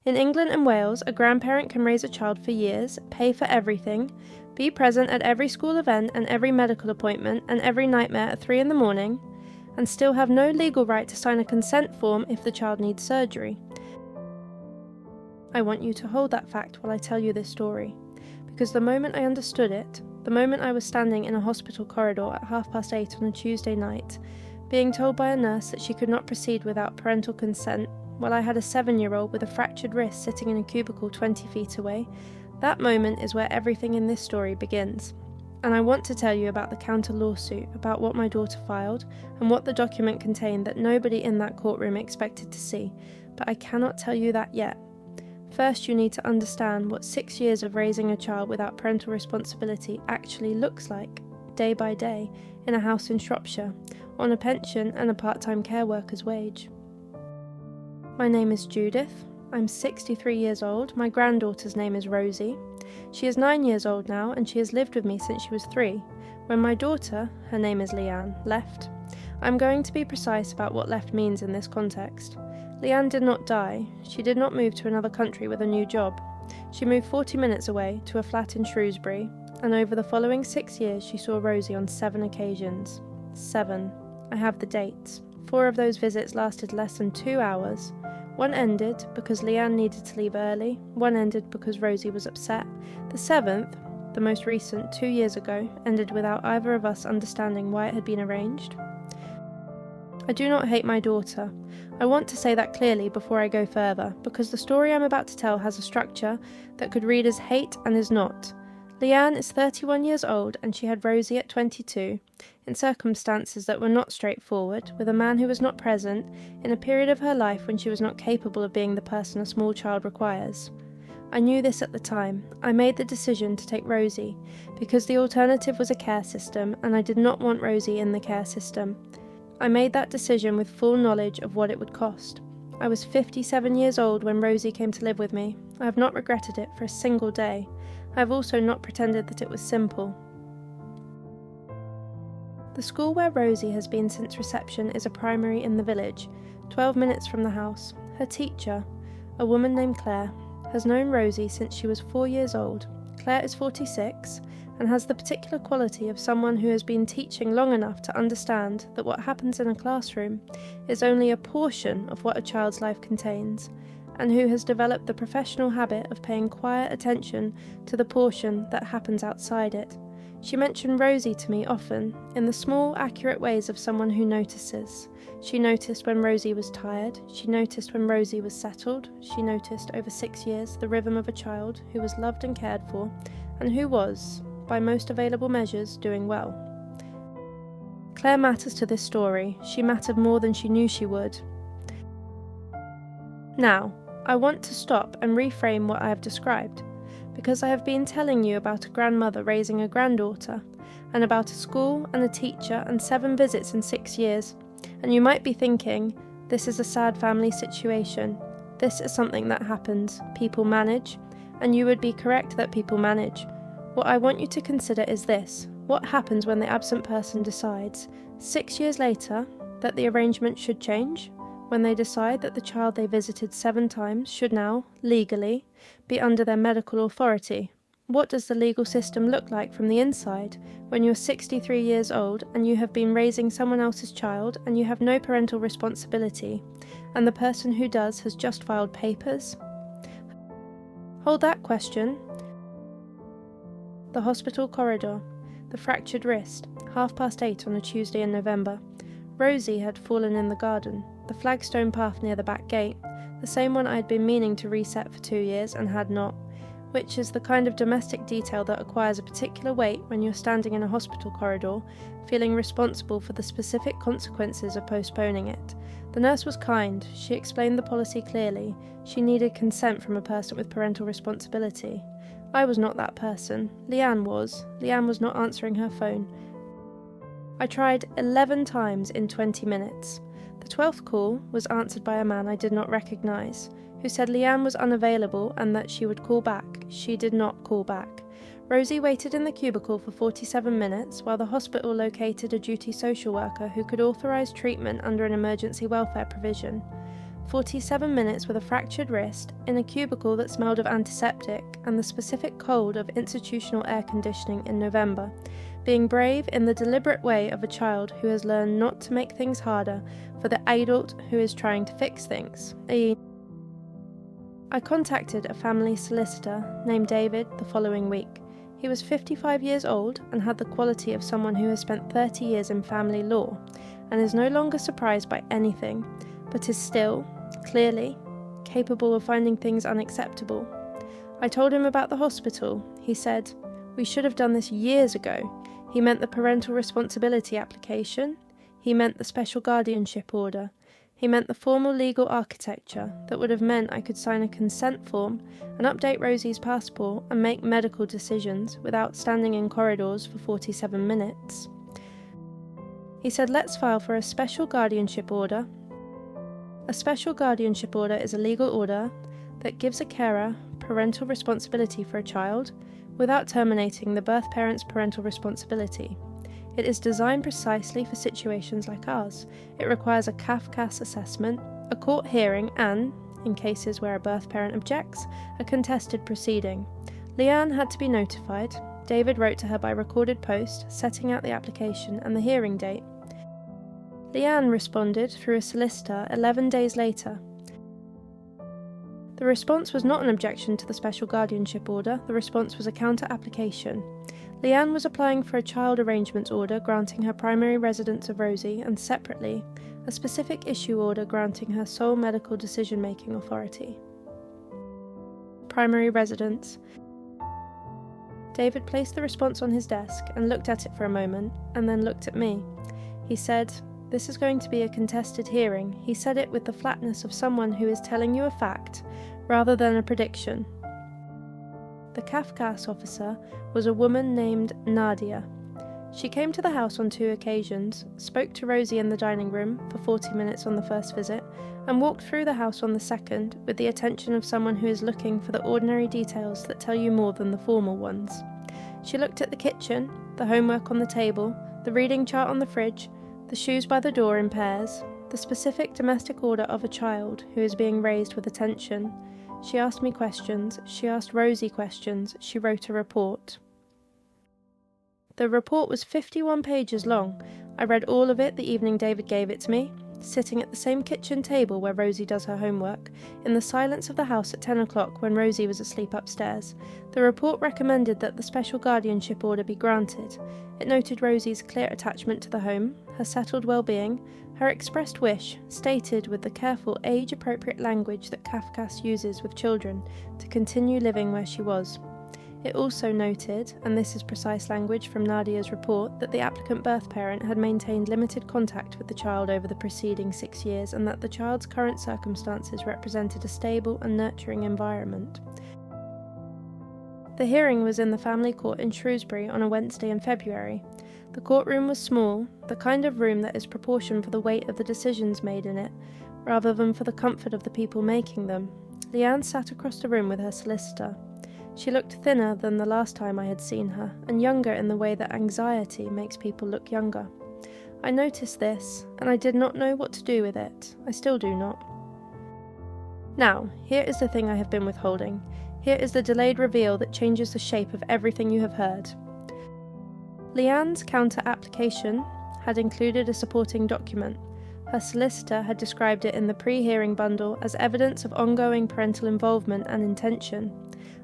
In England and Wales, a grandparent can raise a child for years, pay for everything, be present at every school event and every medical appointment and every nightmare at 3 a.m, and still have no legal right to sign a consent form if the child needs surgery. I want you to hold that fact while I tell you this story, because the moment I understood it, the moment I was standing in a hospital corridor at 8:30 on a Tuesday night, being told by a nurse that she could not proceed without parental consent, while I had a 7-year-old with a fractured wrist sitting in a cubicle 20 feet away, that moment is where everything in this story begins. And I want to tell you about the counter lawsuit, about what my daughter filed, and what the document contained that nobody in that courtroom expected to see, but I cannot tell you that yet. First, you need to understand what 6 years of raising a child without parental responsibility actually looks like, day by day, in a house in Shropshire, on a pension and a part-time care worker's wage. My name is Judith. I'm 63 years old. My granddaughter's name is Rosie. She is 9 years old now, and she has lived with me since she was 3. When my daughter, her name is Leanne, left. I'm going to be precise about what left means in this context. Leanne did not die. She did not move to another country with a new job. She moved 40 minutes away to a flat in Shrewsbury, and over the following 6 years she saw Rosie on 7 occasions. 7. I have the dates. 4 of those visits lasted less than 2 hours. One ended because Leanne needed to leave early, one ended because Rosie was upset. The 7th, the most recent, 2 years ago, ended without either of us understanding why it had been arranged. I do not hate my daughter. I want to say that clearly before I go further, because the story I'm about to tell has a structure that could read as hate and is not. Leanne is 31 years old and she had Rosie at 22, in circumstances that were not straightforward, with a man who was not present, in a period of her life when she was not capable of being the person a small child requires. I knew this at the time. I made the decision to take Rosie, because the alternative was a care system, and I did not want Rosie in the care system. I made that decision with full knowledge of what it would cost. I was 57 years old when Rosie came to live with me. I have not regretted it for a single day. I have also not pretended that it was simple. The school where Rosie has been since reception is a primary in the village, 12 minutes from the house. Her teacher, a woman named Claire, has known Rosie since she was 4 years old. Claire is 46 and has the particular quality of someone who has been teaching long enough to understand that what happens in a classroom is only a portion of what a child's life contains, and who has developed the professional habit of paying quiet attention to the portion that happens outside it. She mentioned Rosie to me often, in the small, accurate ways of someone who notices. She noticed when Rosie was tired, she noticed when Rosie was settled, she noticed over 6 years the rhythm of a child who was loved and cared for, and who was, by most available measures, doing well. Claire matters to this story. She mattered more than she knew she would. Now, I want to stop and reframe what I have described, because I have been telling you about a grandmother raising a granddaughter, and about a school and a teacher and 7 visits in 6 years, and you might be thinking, this is a sad family situation. This is something that happens. People manage, and you would be correct that people manage. What I want you to consider is this: what happens when the absent person decides, 6 years later, that the arrangement should change? When they decide that the child they visited 7 times should now, legally, be under their medical authority? What does the legal system look like from the inside when you're 63 years old and you have been raising someone else's child and you have no parental responsibility, and the person who does has just filed papers? Hold that question. The hospital corridor, the fractured wrist, 8:30 on a Tuesday in November. Rosie had fallen in the garden, the flagstone path near the back gate, the same one I had been meaning to reset for 2 years and had not, which is the kind of domestic detail that acquires a particular weight when you're standing in a hospital corridor, feeling responsible for the specific consequences of postponing it. The nurse was kind. She explained the policy clearly. She needed consent from a person with parental responsibility. I was not that person. Leanne was. Leanne was not answering her phone. I tried 11 times in 20 minutes. The 12th call was answered by a man I did not recognise, who said Leanne was unavailable and that she would call back. She did not call back. Rosie waited in the cubicle for 47 minutes while the hospital located a duty social worker who could authorise treatment under an emergency welfare provision. 47 minutes with a fractured wrist, in a cubicle that smelled of antiseptic and the specific cold of institutional air conditioning in November, being brave in the deliberate way of a child who has learned not to make things harder for the adult who is trying to fix things. I contacted a family solicitor named David the following week. He was 55 years old and had the quality of someone who has spent 30 years in family law and is no longer surprised by anything, but is still, clearly, capable of finding things unacceptable. I told him about the hospital. He said, "We should have done this years ago." He meant the parental responsibility application. He meant the special guardianship order. He meant the formal legal architecture that would have meant I could sign a consent form and update Rosie's passport and make medical decisions without standing in corridors for 47 minutes. He said, "Let's file for a special guardianship order." A special guardianship order is a legal order that gives a carer parental responsibility for a child without terminating the birth parent's parental responsibility. It is designed precisely for situations like ours. It requires a CAF-CAS assessment, a court hearing and, in cases where a birth parent objects, a contested proceeding. Leanne had to be notified. David wrote to her by recorded post, setting out the application and the hearing date. Leanne responded through a solicitor 11 days later. The response was not an objection to the special guardianship order, the response was a counter-application. Leanne was applying for a child arrangements order granting her primary residence of Rosie and, separately, a specific issue order granting her sole medical decision-making authority. Primary residence. David placed the response on his desk and looked at it for a moment, and then looked at me. He said, "This is going to be a contested hearing." He said it with the flatness of someone who is telling you a fact, rather than a prediction. The CAF-CAS officer was a woman named Nadia. She came to the house on 2 occasions, spoke to Rosie in the dining room for 40 minutes on the first visit, and walked through the house on the second with the attention of someone who is looking for the ordinary details that tell you more than the formal ones. She looked at the kitchen, the homework on the table, the reading chart on the fridge, the shoes by the door in pairs, the specific domestic order of a child who is being raised with attention. She asked me questions, she asked Rosie questions, she wrote a report. The report was 51 pages long. I read all of it the evening David gave it to me, sitting at the same kitchen table where Rosie does her homework, in the silence of the house at 10 o'clock when Rosie was asleep upstairs. The report recommended that the special guardianship order be granted. It noted Rosie's clear attachment to the home, her settled well-being, her expressed wish, stated with the careful age-appropriate language that CAF-CAS uses with children, to continue living where she was. It also noted, and this is precise language from Nadia's report, that the applicant birth parent had maintained limited contact with the child over the preceding 6 years and that the child's current circumstances represented a stable and nurturing environment. The hearing was in the family court in Shrewsbury on a Wednesday in February. The courtroom was small, the kind of room that is proportioned for the weight of the decisions made in it, rather than for the comfort of the people making them. Leanne sat across the room with her solicitor. She looked thinner than the last time I had seen her, and younger in the way that anxiety makes people look younger. I noticed this, and I did not know what to do with it. I still do not. Now, here is the thing I have been withholding. Here is the delayed reveal that changes the shape of everything you have heard. Leanne's counter-application had included a supporting document. Her solicitor had described it in the pre-hearing bundle as evidence of ongoing parental involvement and intention.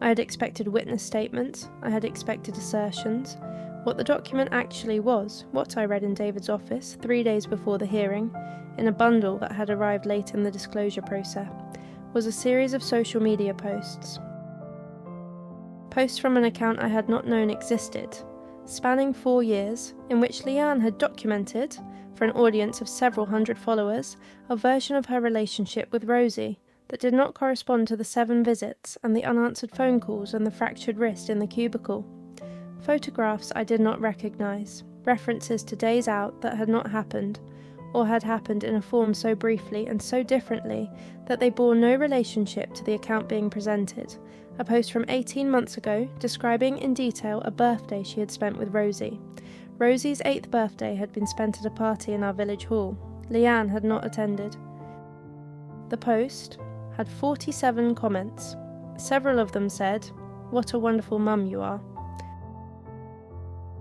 I had expected witness statements, I had expected assertions. What the document actually was, what I read in David's office 3 days before the hearing, in a bundle that had arrived late in the disclosure process, was a series of social media posts. Posts from an account I had not known existed, spanning 4 years, in which Leanne had documented, for an audience of several hundred followers, a version of her relationship with Rosie that did not correspond to the 7 visits and the unanswered phone calls and the fractured wrist in the cubicle. Photographs I did not recognise, references to days out that had not happened, or had happened in a form so briefly and so differently that they bore no relationship to the account being presented. A post from 18 months ago describing in detail a birthday she had spent with Rosie. Rosie's 8th birthday had been spent at a party in our village hall. Leanne had not attended. The post had 47 comments. Several of them said, "What a wonderful mum you are."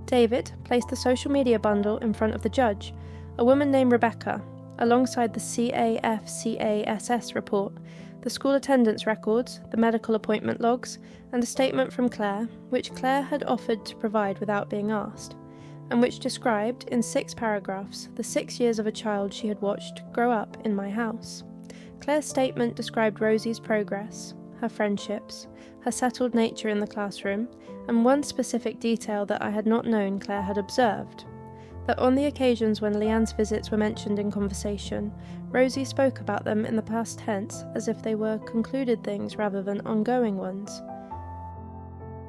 David placed the social media bundle in front of the judge, a woman named Rebecca, alongside the CAFCASS report, the school attendance records, the medical appointment logs, and a statement from Claire, which Claire had offered to provide without being asked, and which described, in 6 paragraphs, the 6 years of a child she had watched grow up in my house. Claire's statement described Rosie's progress, her friendships, her settled nature in the classroom, and one specific detail that I had not known Claire had observed, that on the occasions when Leanne's visits were mentioned in conversation, Rosie spoke about them in the past tense as if they were concluded things rather than ongoing ones.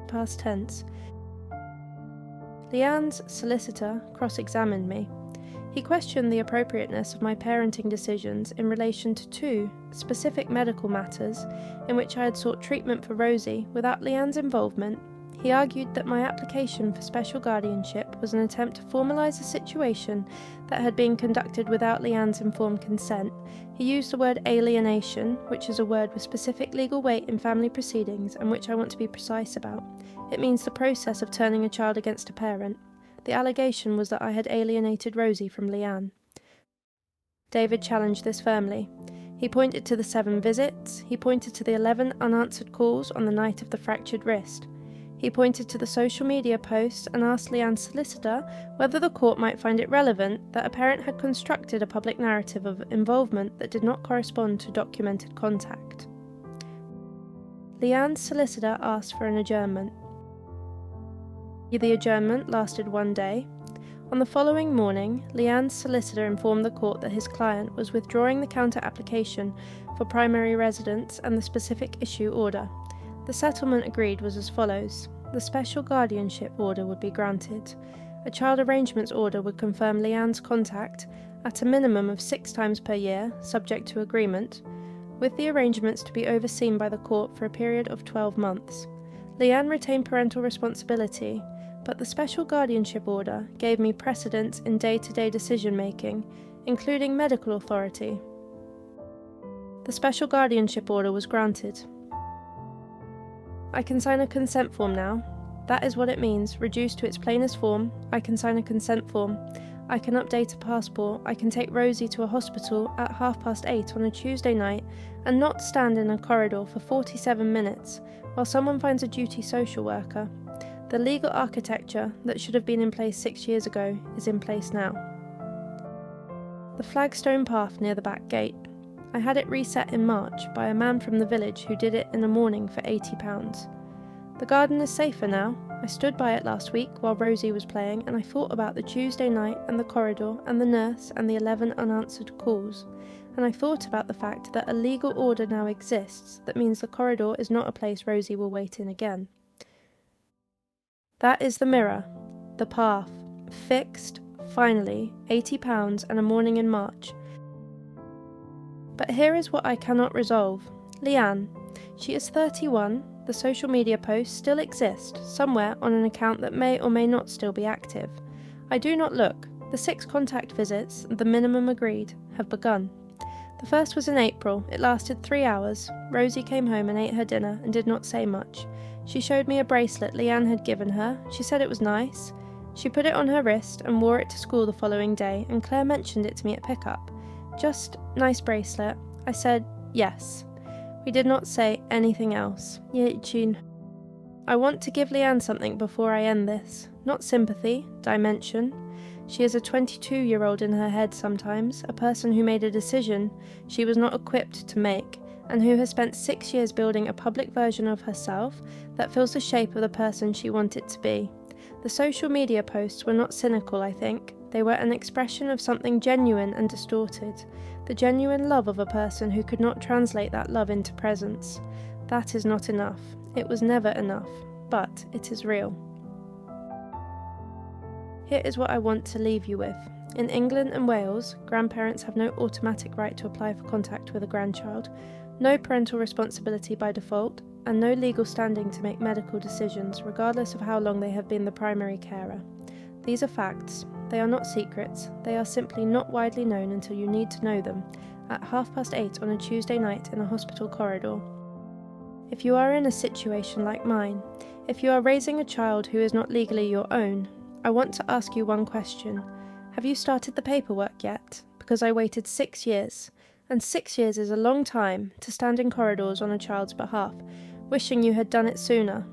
Past tense. Leanne's solicitor cross-examined me. He questioned the appropriateness of my parenting decisions in relation to 2 specific medical matters in which I had sought treatment for Rosie without Leanne's involvement. He argued that my application for special guardianship was an attempt to formalise a situation that had been conducted without Leanne's informed consent. He used the word alienation, which is a word with specific legal weight in family proceedings and which I want to be precise about. It means the process of turning a child against a parent. The allegation was that I had alienated Rosie from Leanne. David challenged this firmly. He pointed to the 7 visits. He pointed to the 11 unanswered calls on the night of the fractured wrist. He pointed to the social media posts and asked Leanne's solicitor whether the court might find it relevant that a parent had constructed a public narrative of involvement that did not correspond to documented contact. Leanne's solicitor asked for an adjournment. The adjournment lasted 1 day. On the following morning, Leanne's solicitor informed the court that his client was withdrawing the counter-application for primary residence and the specific issue order. The settlement agreed was as follows. The special guardianship order would be granted. A child arrangements order would confirm Leanne's contact at a minimum of 6 times per year, subject to agreement, with the arrangements to be overseen by the court for a period of 12 months. Leanne retained parental responsibility, but the special guardianship order gave me precedence in day-to-day decision-making, including medical authority. The special guardianship order was granted. I can sign a consent form now. That is what it means, reduced to its plainest form. I can sign a consent form. I can update a passport. I can take Rosie to a hospital at 8:30 on a Tuesday night and not stand in a corridor for 47 minutes while someone finds a duty social worker. The legal architecture that should have been in place 6 years ago is in place now. The flagstone path near the back gate. I had it reset in March by a man from the village who did it in a morning for £80. The garden is safer now. I stood by it last week while Rosie was playing and I thought about the Tuesday night and the corridor and the nurse and the 11 unanswered calls. And I thought about the fact that a legal order now exists that means the corridor is not a place Rosie will wait in again. That is the mirror, the path, fixed, finally, £80 and a morning in March. But here is what I cannot resolve. Leanne, she is 31, the social media posts still exist, somewhere on an account that may or may not still be active. I do not look. The 6 contact visits, the minimum agreed, have begun. The first was in April. It lasted 3 hours. Rosie came home and ate her dinner and did not say much. She showed me a bracelet Leanne had given her. She said it was nice. She put it on her wrist and wore it to school the following day, and Claire mentioned it to me at pickup. Just nice bracelet. I said, yes. We did not say anything else. Yichin. I want to give Leanne something before I end this. Not sympathy, dimension. She is a 22-year-old in her head sometimes, a person who made a decision she was not equipped to make, and who has spent 6 years building a public version of herself that fills the shape of the person she wanted to be. The social media posts were not cynical, I think. They were an expression of something genuine and distorted, the genuine love of a person who could not translate that love into presence. That is not enough. It was never enough, but it is real. Here is what I want to leave you with. In England and Wales, grandparents have no automatic right to apply for contact with a grandchild, no parental responsibility by default, and no legal standing to make medical decisions, regardless of how long they have been the primary carer. These are facts. They are not secrets. They are simply not widely known until you need to know them, at 8:30 on a Tuesday night in a hospital corridor. If you are in a situation like mine, if you are raising a child who is not legally your own, I want to ask you one question. Have you started the paperwork yet? Because I waited 6 years, and 6 years is a long time to stand in corridors on a child's behalf, wishing you had done it sooner,